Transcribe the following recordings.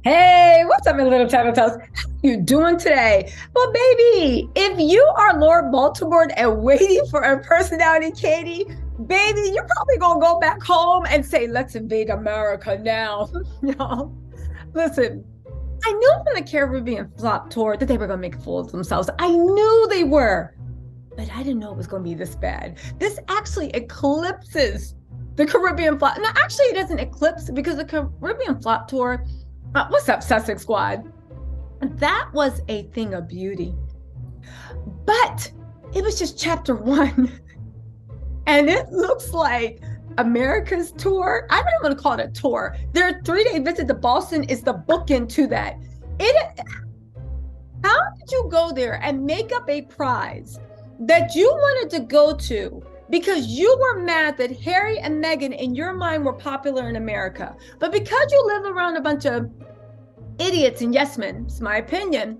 Hey, what's up, my little tattletales? How you doing today? Well, baby, if you are Lord Baltimore and waiting for a personality, Katie, baby, you're probably gonna go back home and say, "Let's invade America now." No, listen. I knew from the Caribbean flop tour that they were gonna make a fool of themselves. I knew they were, but I didn't know it was gonna be this bad. This actually eclipses the Caribbean flop. No, actually, it doesn't eclipse because the Caribbean flop tour, what's up, Sussex Squad? That was a thing of beauty. But it was just chapter one. And it looks like America's tour. I don't even want to call it a tour. Their 3-day visit to Boston is the bookend to that. How did you go there and make up a prize that you wanted to go to because you were mad that Harry and Meghan in your mind were popular in America? But because you live around a bunch of idiots and yes men, it's my opinion,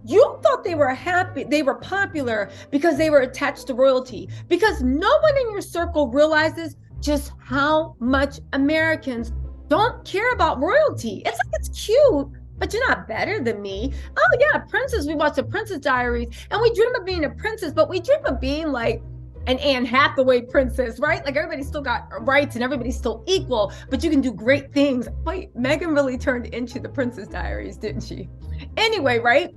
you thought they were happy, they were popular because they were attached to royalty. Because no one in your circle realizes just how much Americans don't care about royalty. It's like it's cute, but you're not better than me. Oh yeah, princess. We watch the Princess Diaries and we dream of being a princess, but we dream of being like an Anne Hathaway princess, right? Like everybody's still got rights and everybody's still equal, but you can do great things. Wait, Meghan really turned into the Princess Diaries, didn't she? Anyway, right?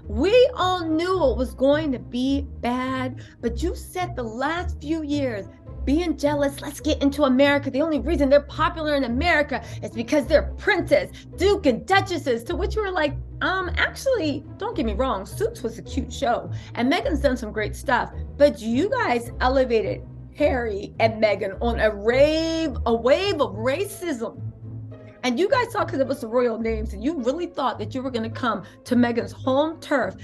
We all knew it was going to be bad, but you said the last few years, being jealous, let's get into America. The only reason they're popular in America is because they're princess, duke, and duchesses. To which we were like, actually, don't get me wrong, Suits was a cute show, and Meghan's done some great stuff, but you guys elevated Harry and Meghan on a wave of racism. And you guys thought because it was the royal names, and you really thought that you were going to come to Meghan's home turf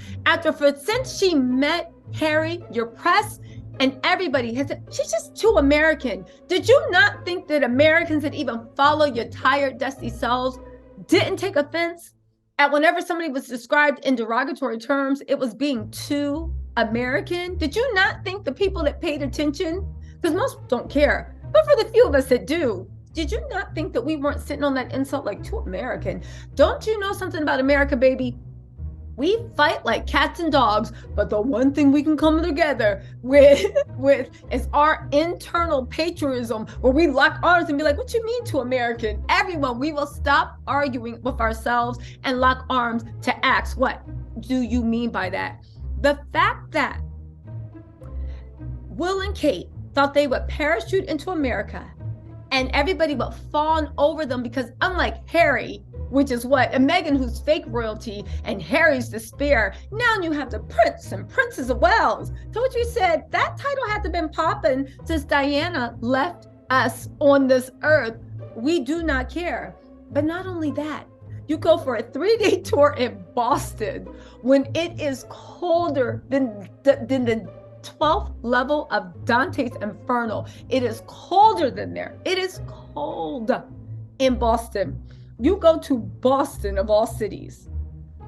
since she met Harry, your press and everybody has said she's just too American. Did you not think that Americans that even follow your tired, dusty selves didn't take offense at whenever somebody was described in derogatory terms, it was being too American? Did you not think the people that paid attention, because most don't care, but for the few of us that do, did you not think that we weren't sitting on that insult like too American? Don't you know something about America, baby? We fight like cats and dogs, but the one thing we can come together with is our internal patriotism, where we lock arms and be like, what you mean to American? Everyone, we will stop arguing with ourselves and lock arms to ask, what do you mean by that? The fact that Will and Kate thought they would parachute into America and everybody would fawn over them because unlike Harry, which is what, and Meghan, who's fake royalty, and Harry's despair, now you have the Prince and Princess of Wales. So what you said, that title had to been popping since Diana left us on this earth. We do not care. But not only that, you go for a 3-day tour in Boston when it is colder than the 12th level of Dante's Inferno. It is colder than there. It is cold in Boston. You go to Boston, of all cities,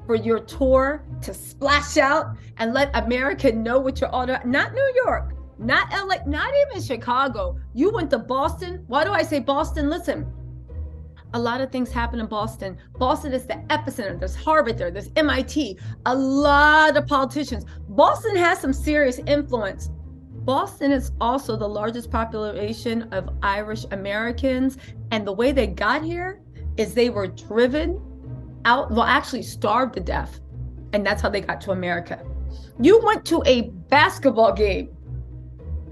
for your tour to splash out and let America know what you're all about. Not New York, not LA, not even Chicago. You went to Boston. Why do I say Boston? Listen, a lot of things happen in Boston. Boston is the epicenter. There's Harvard there. There's MIT. A lot of politicians. Boston has some serious influence. Boston is also the largest population of Irish Americans. And the way they got here is they were driven out, well, actually starved to death. And that's how they got to America. You went to a basketball game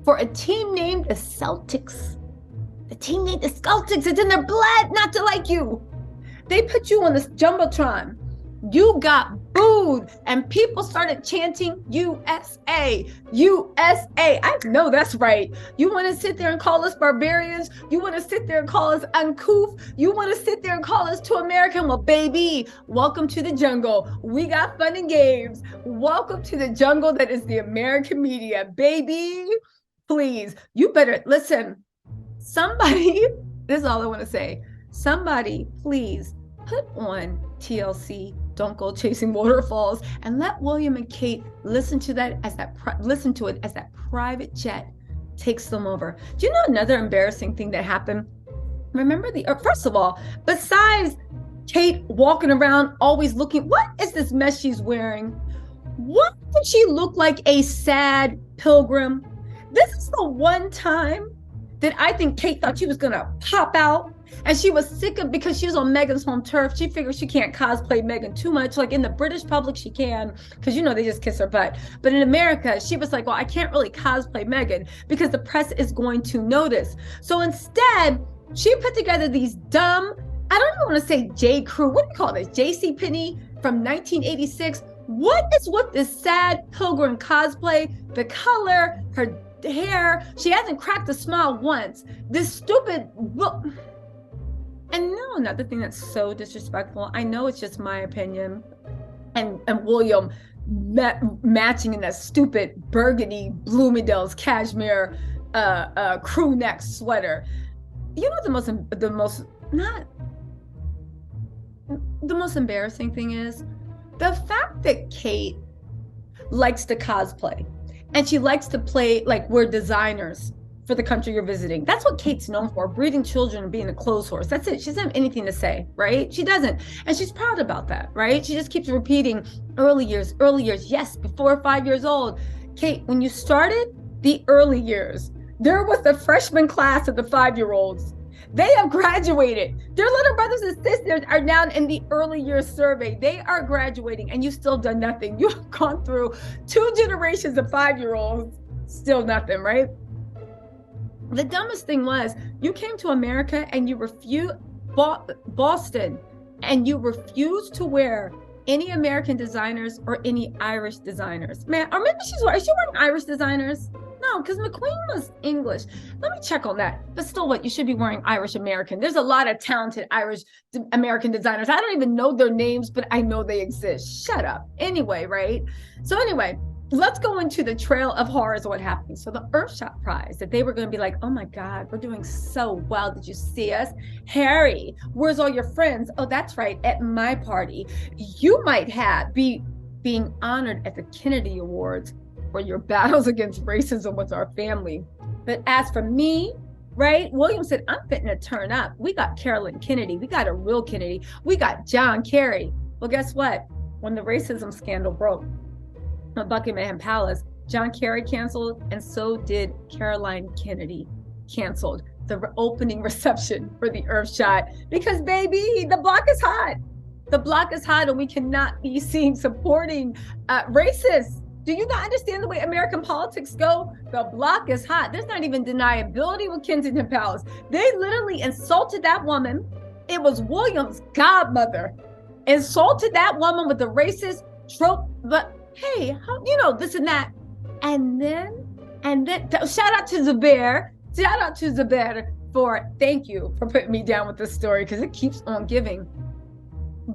for a team named the Celtics. The team named the Celtics. It's in their blood not to like you. They put you on this Jumbotron. You got booed and people started chanting USA, USA. I know that's right. You want to sit there and call us barbarians? You want to sit there and call us uncouth? You want to sit there and call us too American? Well, baby, welcome to the jungle. We got fun and games. Welcome to the jungle that is the American media, baby. Please, you better listen. Somebody, this is all I want to say. Somebody, please put on TLC, Don't Go Chasing Waterfalls, and let William and Kate listen to it as that private jet takes them over. Do you know another embarrassing thing that happened? Remember first of all, besides Kate walking around, always looking, what is this mess she's wearing? What did she look like, a sad pilgrim? This is the one time that I think Kate thought she was gonna pop out, and she was sick of, because she was on Meghan's home turf. She figured she can't cosplay Meghan too much. Like in the British public, she can, because they just kiss her butt. But in America, she was like, well, I can't really cosplay Meghan because the press is going to notice. So instead, she put together these dumb, I don't even want to say J. Crew, what do you call this? J.C. Penney from 1986. What is with this sad pilgrim cosplay? The color, her hair, she hasn't cracked a smile once. This stupid look. And no, another thing that's so disrespectful, I know it's just my opinion, and William matching in that stupid burgundy Bloomingdale's cashmere crew neck sweater. The most embarrassing thing is the fact that Kate likes to cosplay, and she likes to play like we're designers for the country you're visiting. That's what Kate's known for, breeding children and being a clothes horse. That's it. She doesn't have anything to say, right? She doesn't. And she's proud about that, right? She just keeps repeating early years. Yes, before 5 years old. Kate, when you started the early years, there was the freshman class of the 5-year-olds. They have graduated. Their little brothers and sisters are now in the early years survey. They are graduating, and you still done nothing. You've gone through 2 generations of 5-year-olds, still nothing, right? The dumbest thing was you came to America and you refused Boston, and you refused to wear any American designers or any Irish designers. Man, or maybe is she wearing Irish designers? No, because McQueen was English. Let me check on that. But still, what? You should be wearing Irish American. There's a lot of talented Irish American designers. I don't even know their names, but I know they exist. Shut up. Anyway, right? So anyway, let's go into the trail of horrors of what happened. So the Earthshot Prize, that they were going to be like, oh my God, we're doing so well. Did you see us? Harry, where's all your friends? Oh, that's right, at my party. You might be being honored at the Kennedy Awards for your battles against racism with our family. But as for me, right, William said, I'm fitting to turn up. We got Carolyn Kennedy. We got a real Kennedy. We got John Kerry. Well, guess what? When the racism scandal broke at Buckingham Palace, John Kerry canceled, and so did Caroline Kennedy canceled the opening reception for the Earthshot, because baby, the block is hot. The block is hot, and we cannot be seen supporting racists. Do you not understand the way American politics go? The block is hot. There's not even deniability with Kensington Palace. They literally insulted that woman. It was William's godmother. Insulted that woman with the racist trope, but hey, this and that. And then, shout out to Zubair. Shout out to Zubair thank you for putting me down with this story, because it keeps on giving.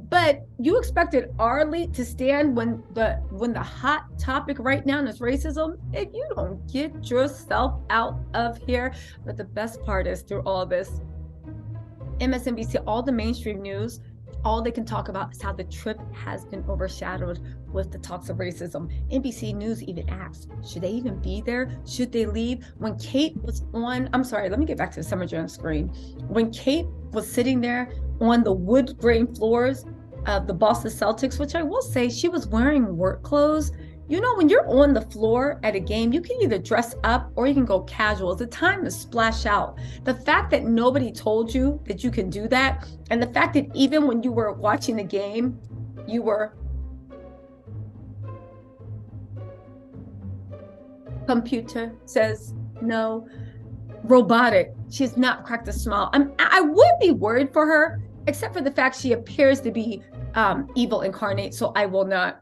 But you expected Arlie to stand when the hot topic right now is racism? If you don't get yourself out of here. But the best part is, through all this, MSNBC, all the mainstream news, all they can talk about is how the trip has been overshadowed with the talks of racism. NBC News even asked, should they even be there? Should they leave? When Kate was on, I'm sorry, let me get back to the Summer Jam screen. When Kate was sitting there on the wood grain floors of the Boston Celtics, which I will say, she was wearing work clothes. When you're on the floor at a game, you can either dress up or you can go casual. It's a time to splash out. The fact that nobody told you that you can do that, and the fact that even when you were watching the game, you were computer says no, robotic. She's not cracked a smile. I would be worried for her, except for the fact she appears to be evil incarnate, so I will not.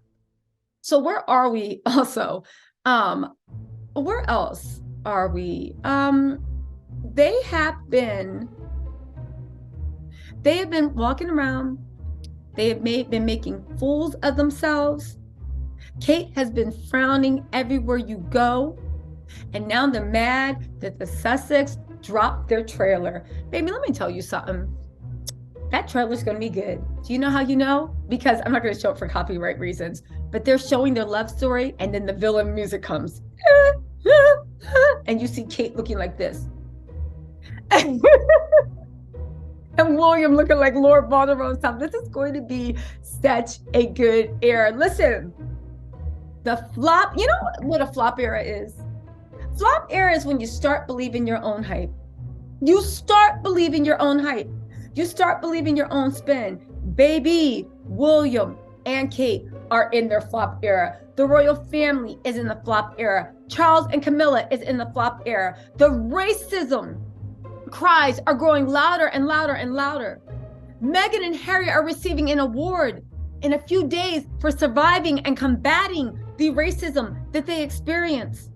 So where are we also? Where else are we? They have been walking around. They have been making fools of themselves. Kate has been frowning everywhere you go. And now they're mad that the Sussex dropped their trailer. Baby, let me tell you something. That trailer's going to be good. Do you know how you know? Because I'm not going to show it for copyright reasons, but they're showing their love story, and then the villain music comes. And you see Kate looking like this. And and William looking like Lord Voldemort stuff. This is going to be such a good era. Listen, the flop, you know what a flop era is? Flop era is when you start believing your own hype. You start believing your own hype. You start believing your own spin. Baby, William and Kate are in their flop era. The royal family is in the flop era. Charles and Camilla is in the flop era. The racism cries are growing louder and louder and louder. Meghan and Harry are receiving an award in a few days for surviving and combating the racism that they experience.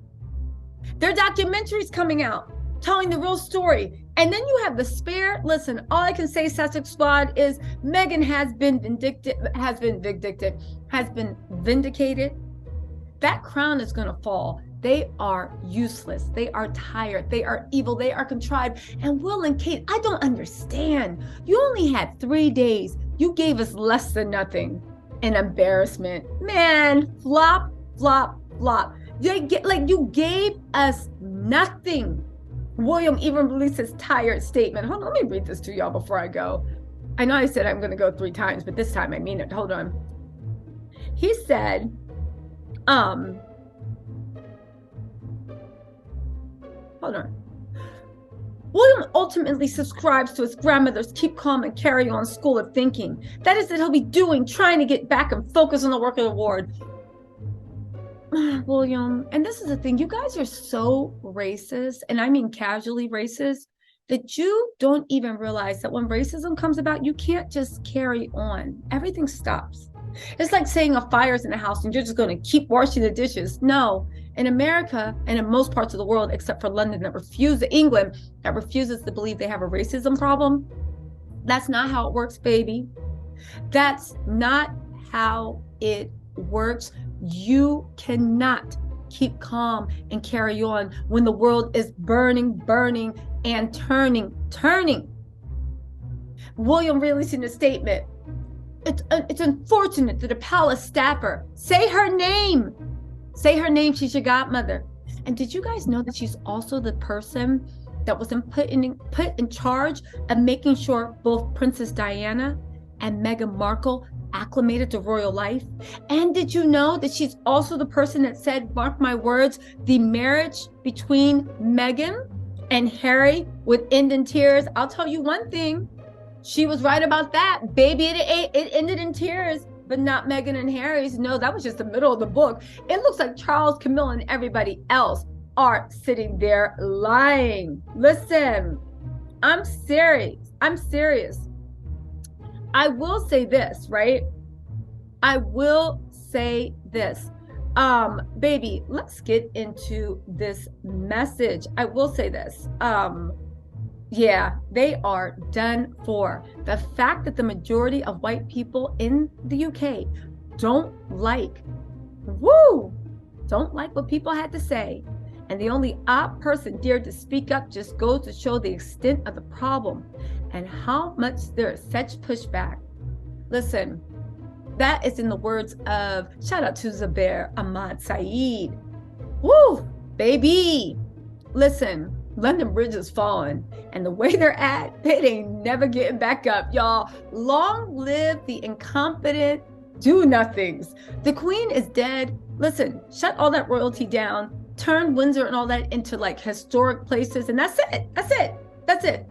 Their documentary's coming out, telling the real story. And then you have the spare. Listen, all I can say, Sussex Squad, is Meghan has been vindicated. That crown is going to fall. They are useless. They are tired. They are evil. They are contrived. And Will and Kate, I don't understand. You only had 3 days. You gave us less than nothing. An embarrassment. Man, flop, flop, flop. You gave us nothing. William even released his tired statement. Hold on, let me read this to y'all before I go. I know I said I'm going to go 3 times, but this time I mean it. Hold on. He said, hold on. William ultimately subscribes to his grandmother's keep calm and carry on school of thinking. That is what he'll be doing, trying to get back and focus on the work of the ward. William, and this is the thing, you guys are so racist, and I mean casually racist, that you don't even realize that when racism comes about, you can't just carry on. Everything stops. It's like saying a fire's in the house and you're just going to keep washing the dishes. No, in America and in most parts of the world, except for London, England, that refuses to believe they have a racism problem. That's not how it works, baby. That's not how it works. You cannot keep calm and carry on when the world is burning, and turning. William releasing a statement. It's unfortunate that a palace staffer say her name. She's your godmother. And did you guys know that she's also the person that was put in charge of making sure both Princess Diana and Meghan Markle acclimated to royal life? And did you know that she's also the person that said, mark my words, the marriage between Meghan and Harry would end in tears? I'll tell you one thing, she was right about that. Baby, it ended in tears, but not Meghan and Harry's. No, that was just the middle of the book. It looks like Charles, Camilla, and everybody else are sitting there lying. Listen, I'm serious. I will say this, right? Baby, let's get into this message. I will say this. Yeah, they are done for. The fact that the majority of white people in the UK don't like what people had to say, and the only odd person dared to speak up, just goes to show the extent of the problem and how much there is such pushback. Listen, that is in the words of, shout out to Zubair Ahmad Saeed. Woo, baby. Listen, London Bridge is falling, and the way they're at, it ain't never getting back up, y'all. Long live the incompetent do-nothings. The Queen is dead. Listen, shut all that royalty down, turn Windsor and all that into like historic places, and that's it.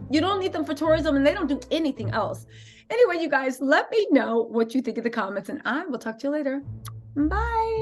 You don't need them for tourism, and they don't do anything else. Anyway, you guys, let me know what you think in the comments, and I will talk to you later. Bye.